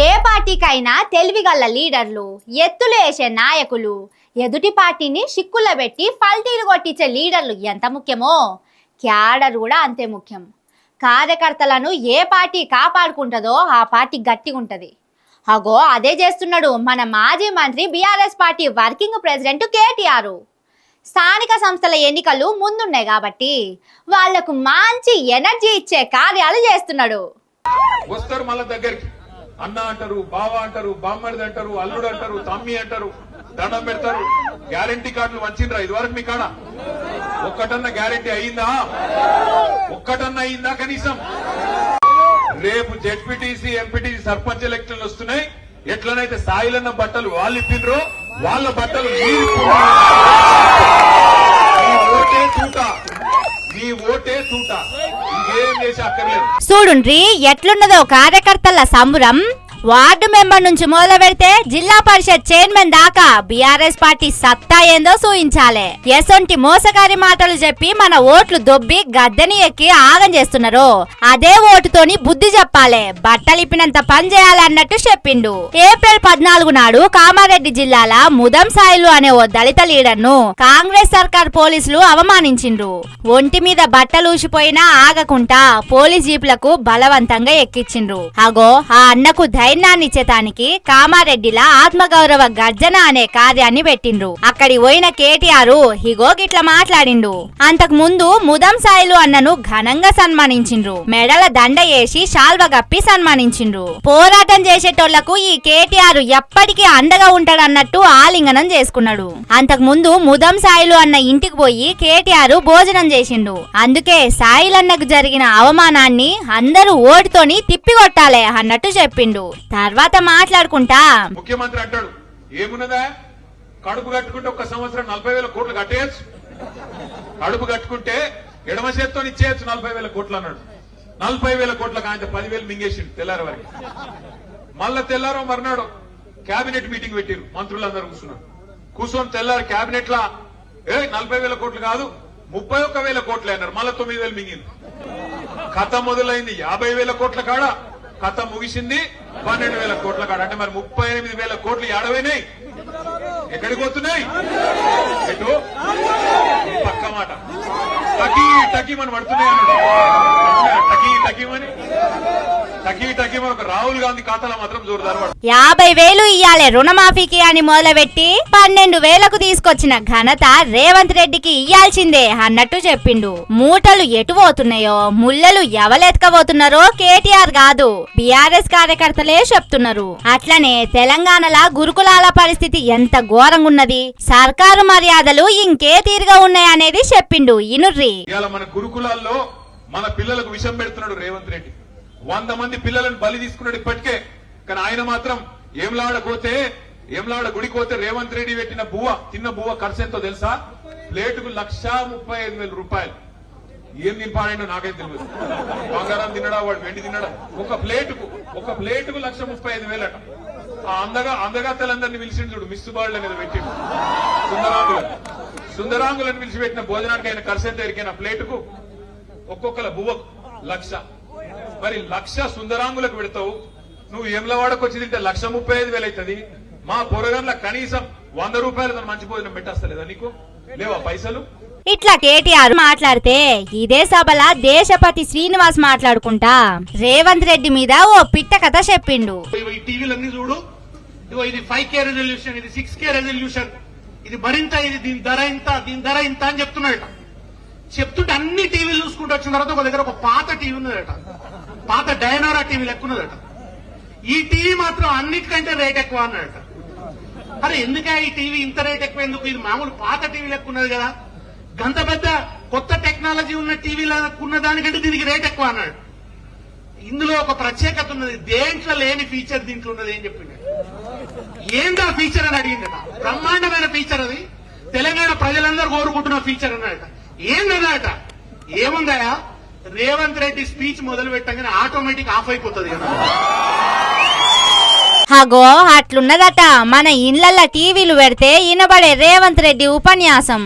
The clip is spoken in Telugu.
ఏ పార్టీకైనా తెలివిగల లీడర్లు, ఎత్తులు వేసే నాయకులు, ఎదుటి పార్టీని సిక్కుల్లో పెట్టి పల్టీలు కొట్టించే లీడర్లు ఎంత ముఖ్యమో క్యాడర్ కూడా అంతే ముఖ్యం. కార్యకర్తలను ఏ పార్టీ కాపాడుకుంటుందో ఆ పార్టీ గట్టిగా ఉంటుంది. అగో అదే చేస్తున్నాడు మన మాజీ మంత్రి BRS party working president KTR. స్థానిక సంస్థల ఎన్నికలు ముందున్నాయి కాబట్టి వాళ్లకు మంచి ఎనర్జీ ఇచ్చే కార్యాలు చేస్తున్నాడు. వస్తారు మళ్ళా దగ్గరికి, అన్న అంటారు, బావ అంటారు, బామ్మడిది అంటారు, అల్లుడు అంటారు, తమ్మి అంటారు, దండం పెడతారు. గ్యారంటీ కార్డులు వంచిండ్రా ఇదివరకు మీ కాడ? ఒక్కటన్నా గ్యారంటీ అయిందా? ఒక్కటన్నా అయిందా కనీసం? రేపు జెడ్పీటీసీ, ఎంపీటీసీ, సర్పంచ్ ఎలక్షన్లు వస్తున్నాయి. ఎట్లనైతే సాయిలన్న బట్టలు వాళ్ళు ఇప్పిండ్రో వాళ్ళ బట్టలు చూడుండ్రి ఎట్లున్నదో కార్యకర్తల సంబరం. వార్డు మెంబర్ నుంచి మొదలు పెడితే జిల్లా పరిషత్ చైర్మన్ దాకా బీఆర్ఎస్ పార్టీ సత్తా ఏందో చూయించాలే. ఎసొంటి మోసగారి మాటలు చెప్పి మన ఓట్లు దొబ్బి గద్దెని ఎక్కి ఆగం చేస్తున్నారు. అదే ఓటుతోని బుద్ధి చెప్పాలే, బట్టలిప్పినంత పని చేయాలి అన్నట్టు చెప్పిండు. ఏప్రిల్ 14 నాడు కామారెడ్డి జిల్లాల ముదం సాయిలు అనే ఓ దళిత లీడర్ ను కాంగ్రెస్ సర్కార్ పోలీసులు అవమానించిండ్రు. ఒంటి మీద బట్టలూసిపోయినా ఆగకుండా పోలీస్ జీపులకు బలవంతంగా ఎక్కించిండ్రు. అగో ఆ అన్నకు ధైర్యాన్నిచ్చేతానికి కామారెడ్డిలా ఆత్మగౌరవ గర్జన అనే కార్యాన్ని పెట్టిండ్రు. అక్కడి పోయిన కేటీఆర్ హిగో గిట్ల మాట్లాడిండు. అంతకు ముందు ముదం సాయిలు అన్నను ఘనంగా సన్మానించిండ్రు. మెడల దండ వేసి శాల్వ గప్పి సన్మానించిండ్రు. పోరాటం చేసేటోళ్లకు ఈ కేటీఆర్ ఎప్పటికీ అండగా ఉంటాడన్నట్టు ఆలింగనం చేసుకున్నాడు. అంతకు ముందు ముదం సాయిలు అన్న ఇంటికి పోయి కేటీఆర్ భోజనం చేసిండు. అందుకే సాయిలన్నకు జరిగిన అవమానాన్ని అందరూ ఓటుతోని తిప్పికొట్టాలే అన్నట్టు చెప్పిండు. తర్వాత మాట్లాడుకుంటా ముఖ్యమంత్రి అంటాడు, ఏమున్నదా కడుపు కట్టుకుంటే ఒక్క సంవత్సరం 40,000 కోట్లు కట్టేయచ్చు, కడుపు కట్టుకుంటే ఎడమ చేత్తో ఇచ్చేయచ్చు 40,000 కోట్లు అన్నాడు. 40,000 కోట్లకు ఆయన 10,000 మింగేసిండు తెల్లారి వరకు. మళ్ళా తెల్లారో మర్నాడు కేబినెట్ మీటింగ్ పెట్టిరు, మంత్రులందరూ కూర్చొని తెల్లారు కేబినెట్ లా 40,000 కోట్లు కాదు 31,000 కోట్లే అన్నారు. మళ్ళా 9,000 మింగింది. కథ మొదలైంది 50,000 కోట్ల కాడ, కథ ముగిసింది 12,000 కోట్ల కాడ. అంటే మరి 38,000 కోట్లు ఏడవైనాయి, ఎక్కడికి పోతున్నాయి? ఎటు పక్క మాట టకీ టకీ మనం పడుతున్నాయి అన్నాడు. టకీ టకీమని టకీ టకీమని ఒక రాహుల్ గాంధీ ఖాతాలో మాత్రం జోరుదారు 50,000 ఇయ్యాలే రుణమాఫీకి అని మొదలుపెట్టి 12,000కు తీసుకొచ్చిన ఘనత రేవంత్ రెడ్డికి ఇయ్యాల్సిందే అన్నట్టు చెప్పిండు. మూటలు ఎటు పోతున్నాయో, ముళ్ళలు ఎవలెత్తుకపోతున్నారో కేటీఆర్ కాదు బీఆర్ఎస్ కార్యకర్తలే చెప్తున్నారు. అట్లనే తెలంగాణలో గురుకులాల పరిస్థితి ఎంత ఘోరంగున్నది, సర్కారు మర్యాదలు ఇంకే తీరుగా ఉన్నాయనేది చెప్పిండు. ఇనుర్రి మన గురుకులాల్లో మన పిల్లలకు విషం పెడుతున్నాడు రేవంత్ రెడ్డి. 100 మంది పిల్లలను బలి తీసుకున్నాడు ఇప్పటికే. కానీ ఆయన మాత్రం ఏమ్లాడపోతే ఏమ్లాడ గుడికి పోతే రేవంత్ రెడ్డి పెట్టిన బువ్వ తిన్న బువ్వ ఖర్చు ఎంతో తెలుసా? ప్లేటుకు 1,35,000 రూపాయలు. ఏం తినిపాడో నాకైతే తెలియదు. బంగారం తినడా వాడు, వెండి తినడా? ఒక ప్లేటుకు 1,35,000 అట. ఆ అందగాతలందరినీ పిలిచిండు చూడు, మిస్ బాళ్ళు అనేది పెట్టిండు. సుందరాంగులను పిలిచిపెట్టిన భోజనానికి ఆయన ఖర్చు ఎంత ఎరికైనా ప్లేటుకు ఒక్కొక్కల బువ్వకు 1,00,000. మరి 1,00,000 సుందరాంగులకు పెడతావు, నువ్వు ఏమ్లవాడకు వచ్చి తింటే 1,35,000 అవుతుంది. మా పొరగంలో కనీసం 100 రూపాయలు మంచి భోజనం పెట్టేస్తలేదా నీకు? లేవా పైసలు? ఇట్లా కేటీఆర్ మాట్లాడితే ఇదే సభల దేశపతి శ్రీనివాస్ మాట్లాడుకుంటా రేవంత్ రెడ్డి మీద ఓ పిట్ట కథ చెప్పిండు. ఈ టీవీలన్నీ చూడు, ఇది 5K రెజల్యూషన్, ఇది 6K రెజల్యూషన్, ఇది మరింత, ఇది దీని ధర ఇంత అని చెప్తున్నాడట. చెప్తుంటే అన్ని టీవీలు చూసుకుంటూ వచ్చిన తర్వాత ఒక దగ్గర ఒక పాత టీవీ ఉన్నదట, పాత డైనోరా టీవీ లెక్కున్నదట. ఈ టీవీ మాత్రం అన్నిటికంటే రేట్ ఎక్కువ అన్నాడట. అరే ఎందుకే ఈ టీవీ ఇంత రేట్ ఎక్కువ ఎందుకు? ఇది మామూలు పాత టీవీ లెక్కున్నది కదా, గంత పెద్ద కొత్త టెక్నాలజీ ఉన్న టీవీలో ఉన్న దానికంటే దీనికి రేట్ ఎక్కువ అన్నాడు. ఇందులో ఒక ప్రత్యేకత ఉన్నది, దేంట్లో లేని ఫీచర్ దీంట్లో ఉన్నది ఏం చెప్పిండు. ఏందా ఫీచర్ అని అడిగిందట. బ్రహ్మాండమైన ఫీచర్ అది, తెలంగాణ ప్రజలందరూ కోరుకుంటున్న ఫీచర్ అన్నట. ఏందన్నట, ఏముందా? రేవంత్ రెడ్డి స్పీచ్ మొదలు పెట్టగానే ఆటోమేటిక్ ఆఫ్ అయిపోతుంది కదా. అగో అట్లున్నదట మన ఇండ్లల్ల టీవీలు పెడితే ఇనబడే రేవంత్ రెడ్డి ఉపన్యాసం.